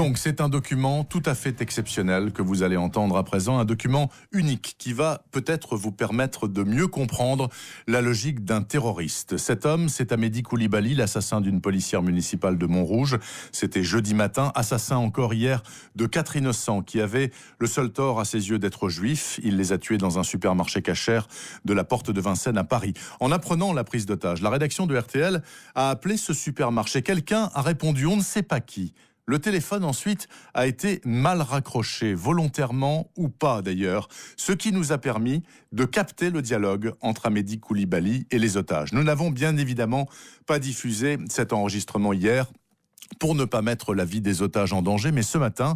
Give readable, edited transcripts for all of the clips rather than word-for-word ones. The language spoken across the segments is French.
Donc c'est un document tout à fait exceptionnel que vous allez entendre à présent, un document unique qui va peut-être vous permettre de mieux comprendre la logique d'un terroriste. Cet homme, c'est Amédi Koulibaly, l'assassin d'une policière municipale de Montrouge. C'était jeudi matin, assassin encore hier de 4 innocents qui avaient le seul tort à ses yeux d'être juifs. Il les a tués dans un supermarché cachère de la Porte de Vincennes à Paris. En apprenant la prise d'otage, la rédaction de RTL a appelé ce supermarché. Quelqu'un a répondu, on ne sait pas qui. Le téléphone ensuite a été mal raccroché, volontairement ou pas d'ailleurs, ce qui nous a permis de capter le dialogue entre Amédi Koulibaly et les otages. Nous n'avons bien évidemment pas diffusé cet enregistrement hier pour ne pas mettre la vie des otages en danger, mais ce matin,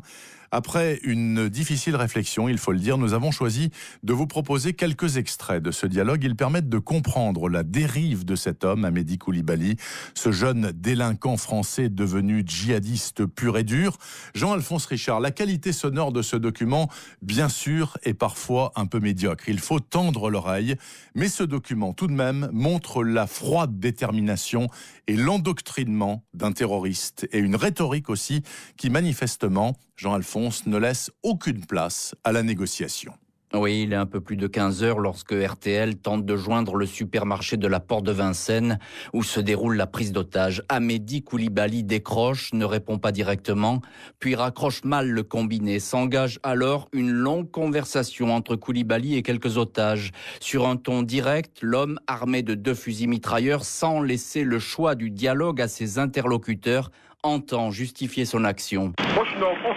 après une difficile réflexion, il faut le dire, nous avons choisi de vous proposer quelques extraits de ce dialogue. Ils permettent de comprendre la dérive de cet homme, Amédi Koulibaly, ce jeune délinquant français devenu djihadiste pur et dur. Jean-Alphonse Richard, la qualité sonore de ce document, bien sûr, est parfois un peu médiocre. Il faut tendre l'oreille, mais ce document, tout de même, montre la froide détermination et l'endoctrinement d'un terroriste et une rhétorique aussi qui, manifestement, Jean-Alphonse ne laisse aucune place à la négociation. Oui, il est un peu plus de 15 heures lorsque RTL tente de joindre le supermarché de la Porte de Vincennes où se déroule la prise d'otage. Amédi Koulibaly décroche, ne répond pas directement, puis raccroche mal le combiné. S'engage alors une longue conversation entre Koulibaly et quelques otages. Sur un ton direct, l'homme armé de 2 fusils mitrailleurs, sans laisser le choix du dialogue à ses interlocuteurs, entend justifier son action. Moi je suis né en France,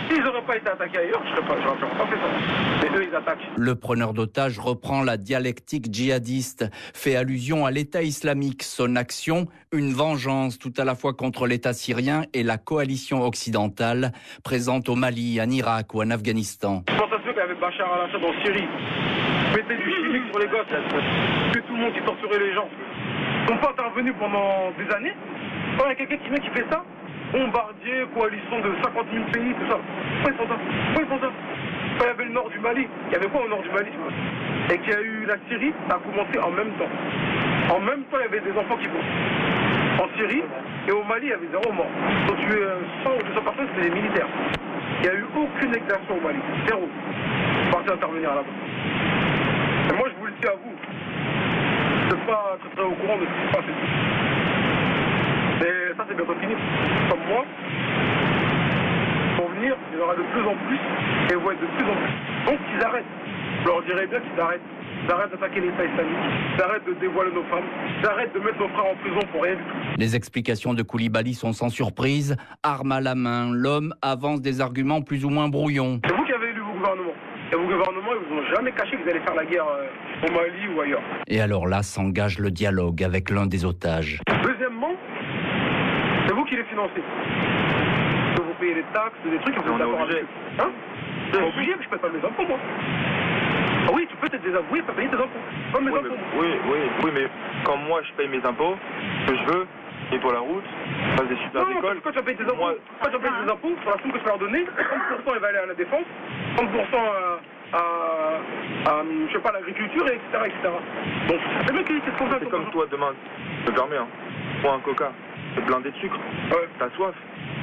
s'ils n'auraient pas été attaqués ailleurs, j'aurais pas fait ça. Mais eux ils attaquent. Le preneur d'otages reprend la dialectique djihadiste, fait allusion à l'État islamique. Son action, une vengeance tout à la fois contre l'État syrien et la coalition occidentale présente au Mali, en Irak ou en Afghanistan. Comment ça se fait qu'il y avait Bachar al-Assad en Syrie, mettez du chimique sur les gosses, que tout le monde qui torturait les gens. Ils n'ont pas intervenu pendant des années. Quand il y a quelqu'un qui vient qui fait ça, bombardier, coalition de 50 000 pays, tout ça. Pourquoi ils font ça? Pourquoi ils font ça? Quand il y avait le nord du Mali, il y avait quoi au nord du Mali? Et qu'il y a eu la Syrie, ça a commencé en même temps. En même temps, il y avait des enfants qui mourent. En Syrie, et au Mali, il y avait 0 mort. Ils ont tué 100 ou 200 personnes, c'était des militaires. Il n'y a eu aucune exaction au Mali. 0. Parti intervenir là-bas. Et moi, je vous le dis à vous. Je ne suis pas très au courant de ce qui se passe. Mais ça, c'est bientôt fini. Comme moi, pour venir, il y en aura de plus en plus, et ils vont être de plus en plus. Donc, qu'ils arrêtent. Je leur dirais bien qu'ils arrêtent. Ils arrêtent d'attaquer l'État islamique, ils arrêtent de dévoiler nos femmes, ils arrêtent de mettre nos frères en prison pour rien du tout. Les explications de Koulibaly sont sans surprise. Arme à la main, l'homme avance des arguments plus ou moins brouillons. C'est vous qui avez élu vos gouvernements. Et vos gouvernements, ils vous ont jamais caché que vous allez faire la guerre au Mali ou ailleurs. Et alors là s'engage le dialogue avec l'un des otages. Deuxièmement, c'est vous qui les financez. Que vous payez les taxes, des trucs, vous êtes d'accord avec eux. Hein? Vous êtes obligé, mais je paye pas mes impôts, moi. Ah oui, tu peux te désavouer, pas payer tes impôts. Pas mes impôts. Oui, mais quand moi je paye mes impôts, ce que je veux, nettoie la route, fasse des super écoles. Quand tu vas payer tes impôts, quand tu vas payer tes impôts, sur la somme que tu vas leur donner, 30% il va aller à la défense, 30% à je sais pas, l'agriculture, etc., etc. Donc, c'est bien qu'il y ait cette confiance. C'est comme toi demain, je te permets, hein. Prends un coca, c'est blindé de sucre, t'as soif.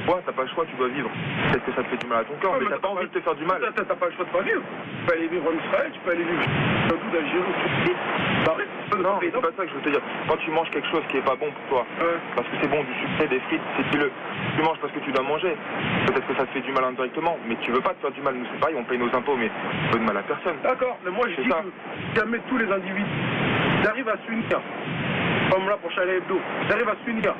Ouais, t'as pas le choix, tu dois vivre. Peut-être que ça te fait du mal à ton corps, mais t'as pas envie de te faire du mal. T'as pas le choix de pas vivre. Tu peux aller vivre en Israël, tu peux aller vivre dans tout d'Algérie, non, c'est pas ça que je veux te dire. Quand tu manges quelque chose qui est pas bon pour toi, parce que c'est bon, du sucré, des frites, c'est tu manges parce que tu dois manger. Peut-être que ça te fait du mal indirectement, mais tu veux pas te faire du mal. Nous, c'est pareil, on paye nos impôts, mais on fait de mal à personne. D'accord, mais moi je dis que jamais tous les individus j'arrive à s'unir, comme là pour Charlie Hebdo, j'arrive à s'unir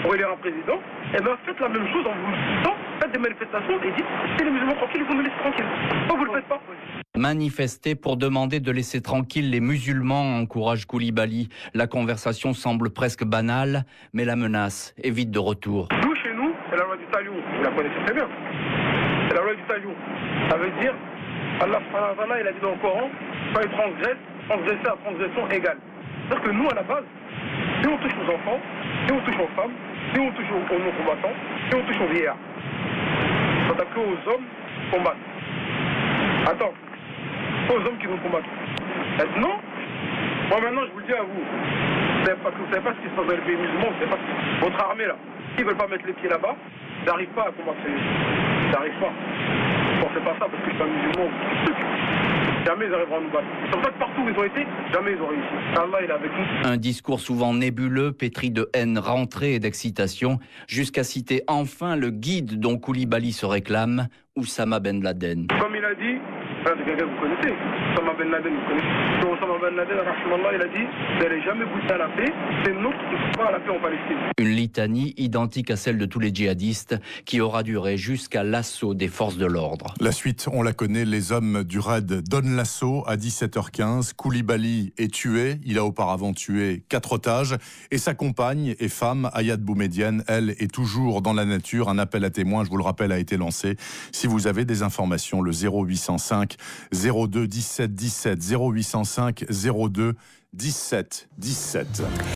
pour élire un président, et bien faites la même chose en vous disant, faites des manifestations et dites, c'est les musulmans tranquilles, ils vont nous laisser tranquilles. Pourquoi vous le faites pas? Manifester pour demander de laisser tranquilles les musulmans, encourage Koulibaly. La conversation semble presque banale, mais la menace est vite de retour. Nous, chez nous, c'est la loi du talion, vous la connaissez très bien. C'est la loi du talion. Ça veut dire, Allah il a dit dans le Coran, quand il transgresser à transgression égale. C'est-à-dire que nous, à la base, si on touche aux enfants, si on touche aux femmes, si on touche aux non-combattants, si on touche aux vieillards, on s'attaque aux hommes qui combattent. Attends, aux hommes qui nous combattent. Maintenant, moi maintenant je vous le dis à vous, vous savez pas ce qui se passe dans les pays musulmans, vous savez pas votre armée là, s'ils veulent pas mettre les pieds là-bas, Ils n'arrivent pas à combattre. Ils n'arrivent pas. Bon, c'est pas ça parce que je suis un musulman. Jamais ils arriveront à nous battre. C'est pour ça que partout où ils ont été, jamais ils ont réussi. Allah, il est avec nous. Un discours souvent nébuleux, pétri de haine rentrée et d'excitation, jusqu'à citer enfin le guide dont Koulibaly se réclame, Oussama Ben Laden. Comme il a dit, c'est quelqu'un que vous connaissez, Oussama Ben Laden, vous connaissez. Oussama Ben Laden, rahmallah, il a dit, vous n'allez jamais goûter à la paix, c'est nous qui ne pas à la paix en Palestine. Une litanie identique à celle de tous les djihadistes qui aura duré jusqu'à l'assaut des forces de l'ordre. La suite, on la connaît, les hommes du raid donnent l'assaut à 17h15. Koulibaly est tué, il a auparavant tué 4 otages et sa compagne et femme, Ayad Boumedienne, elle est toujours dans la nature. Un appel à témoins, je vous le rappelle, a été lancé. Si vous avez des informations, le 0805 02 17 17, 0805 02 17 17.